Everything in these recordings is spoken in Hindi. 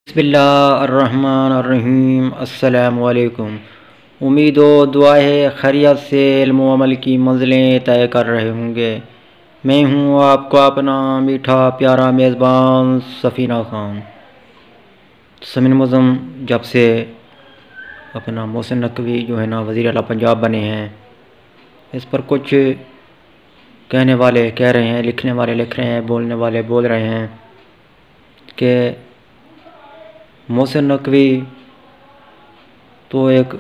बिस्मिल्लाहिर्रहमानिर्रहीम। अस्सलामुअलैकुम। उम्मीद व दुआ है खैरियत से इल्म व अमल की मंजिलें तय कर रहे होंगे। मैं हूँ आपका अपना मीठा प्यारा मेज़बान सफ़ीना ख़ान। समीन मुज़म जब से अपना मोहसिन नकवी जो है ना वज़ीर आला पंजाब बने हैं, इस पर कुछ कहने वाले कह रहे हैं, लिखने वाले लिख रहे हैं, बोलने वाले बोल रहे हैं कि मोहसिन नकवी तो एक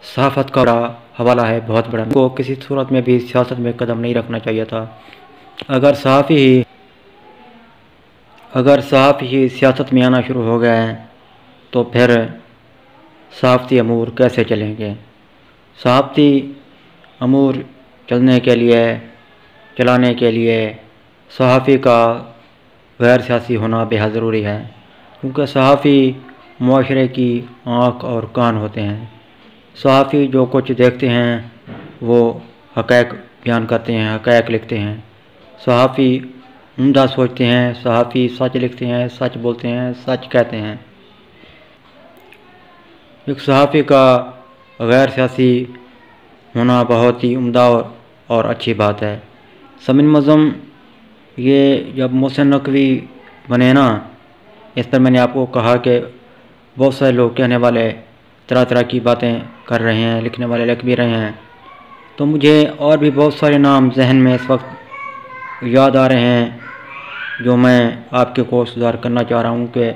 सहाफ़त का बड़ा हवाला है, बहुत बड़ा। को किसी सूरत में भी सियासत में कदम नहीं रखना चाहिए था। अगर सहाफ़ी ही सियासत में आना शुरू हो गए हैं तो फिर सहाफ़ती अमूर कैसे चलेंगे। सहाफ़ती अमूर चलाने के लिए सहाफ़ी का गैर सियासी होना बेहद ज़रूरी है, क्योंकि सहाफ़ी मुआशरे की आँख और कान होते हैं। सहाफ़ी जो कुछ देखते हैं वो हक़ाइक़ बयान करते हैं, हक़ाइक़ लिखते हैं। सहाफ़ी उम्दा सोचते हैं, सहाफ़ी सच लिखते हैं, सच बोलते हैं, सच कहते हैं। एक सहाफ़ी का गैर सियासी होना बहुत ही उम्दा और अच्छी बात है। समीन मुज़म ये जब मोहसिन नकवी बने ना, इस पर मैंने आपको कहा कि बहुत सारे लोग कहने वाले तरह तरह की बातें कर रहे हैं, लिखने वाले लिख भी रहे हैं। तो मुझे और भी बहुत सारे नाम जहन में इस वक्त याद आ रहे हैं जो मैं आपके को सुधार करना चाह रहा हूँ कि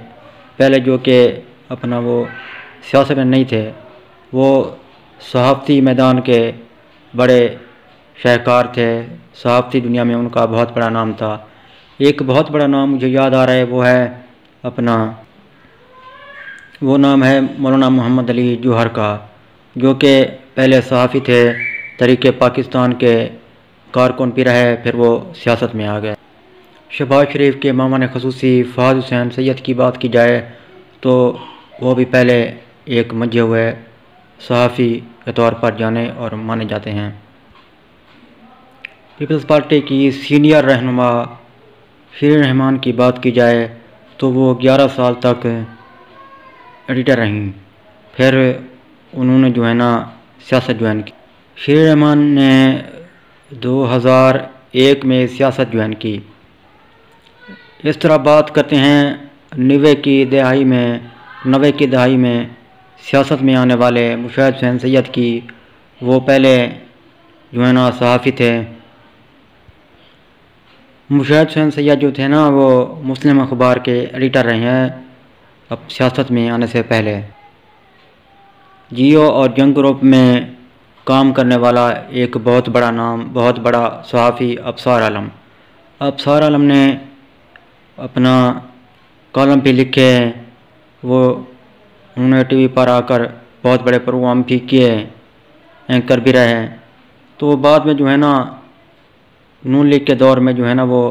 पहले जो कि अपना वो सियासत में नहीं थे, वो सहाफ़ती मैदान के बड़े शाहकार थे। सहाफ़ती दुनिया में उनका बहुत बड़ा नाम था। एक बहुत बड़ा नाम मुझे याद आ रहा है, वो नाम है मौलाना मोहम्मद अली जौहर का, जो कि पहले सहाफ़ी थे, तहरीक पाकिस्तान के कारकुन भी रहे, फिर वो सियासत में आ गए। शहबाज शरीफ के मामा ख़ुसूसी फ़ाज़ हुसैन सैयद की बात की जाए तो वो भी पहले एक मंझे हुए सहाफ़ी के तौर पर जाने और माने जाते हैं। पीपल्स पार्टी की सीनियर रहनुमा शिरीन रहमान की बात की जाए तो वो 11 साल तक एडिटर रहीं, फिर उन्होंने जो है ना सियासत ज्वाइन की। शिरीन रहमान ने 2001 में सियासत ज्वाइन की। इस तरह बात करते हैं 90 की दहाई में सियासत में आने वाले मुशाहिद हुसैन सैयद की। वो पहले जो है ना सहाफ़ी थे। मुशाहिद हुसैन सैयद जो थे ना वो मुस्लिम अखबार के एडिटर रहे हैं अब सियासत में आने से पहले। जियो और जंग ग्रुप में काम करने वाला एक बहुत बड़ा नाम, बहुत बड़ा सहाफ़ी अबसार आलम ने अपना कॉलम भी लिखे। वो उन्होंने टीवी पर आकर बहुत बड़े प्रोग्राम भी किए, एंकर भी रहे। तो बाद में जो है ना नून लीग के दौर में जो है ना वो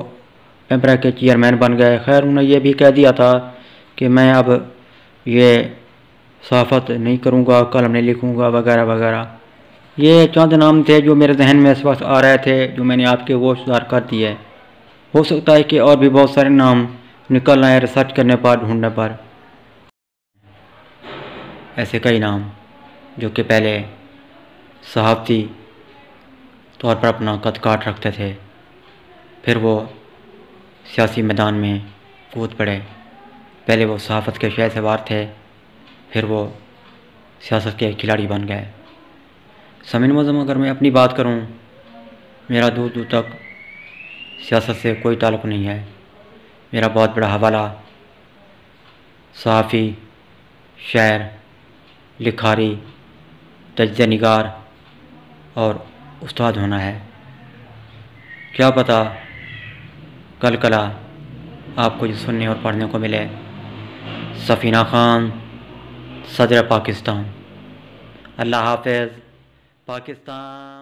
पेपरा के चेयरमैन बन गए। खैर उन्होंने ये भी कह दिया था कि मैं अब ये सहाफ़त नहीं करूँगा, कलम नहीं लिखूँगा वगैरह वगैरह। ये चंद नाम थे जो मेरे जहन में इस वक्त आ रहे थे, जो मैंने आपके वो सुधार कर दिए। हो सकता है कि और भी बहुत सारे नाम निकल आए रिसर्च करने पर, ढूंढने पर। ऐसे कई नाम जो कि पहले सहाफ़ती तौर पर अपना कद काट रखते थे, फिर वो सियासी मैदान में कूद पड़े। पहले वो सहाफ़त के शहसवार थे, फिर वो सियासत के खिलाड़ी बन गए। समीन मुज़म अगर मैं अपनी बात करूं, मेरा दूर दूर तक सियासत से कोई ताल्लुक़ नहीं है। मेरा बहुत बड़ा हवाला सहाफ़ी, शायर, लिखारी, तज्ज़िया निगार और उस्ताद होना है। क्या पता कल कला आपको जो सुनने और पढ़ने को मिले। सफ़ीना ख़ान, सदर पाकिस्तान। अल्लाह हाफ़िज़ पाकिस्तान।